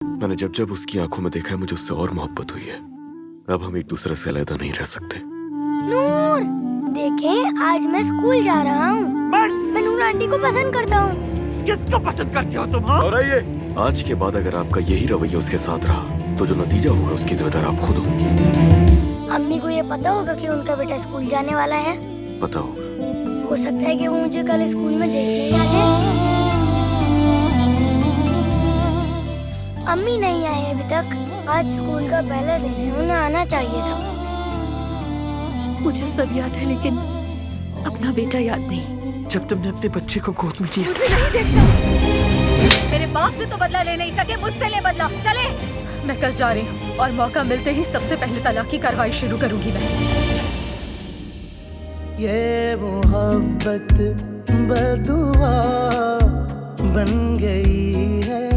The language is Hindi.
मैंने जब जब उसकी आंखों में देखा है मुझे उससे और मोहब्बत हुई है। अब हम एक दूसरे से अलग नहीं रह सकते। नूर, देखें आज मैं स्कूल जा रहा हूँ। मैं नूर आंटी को पसंद करता हूँ। किसको पसंद करते हो तुम? हाँ? और ये आज के बाद अगर आपका यही रवैया उसके साथ रहा तो जो नतीजा होगा उसकी जिम्मेदार आप खुद होंगी। अम्मी को ये पता होगा कि उनका बेटा स्कूल जाने वाला है? पता होगा। हो सकता है कि वो मुझे कल स्कूल में देखने ही आ जाए। अम्मी नहीं आए अभी तक। आज स्कूल का पहला दिन है, उन्हें आना चाहिए था। मुझे सब याद है लेकिन अपना बेटा याद नहीं। जब तुमने अपने बच्चे को गोद में लिया। मुझे नहीं देखना। मेरे बाप से तो बदला ले नहीं सके, मुझसे ले बदला। चले। मैं कल जा रही हूँ और मौका मिलते ही सबसे पहले तलाक की कार्रवाई शुरू करूंगी मैं। ये मोहब्बत बदुआ बन गई है।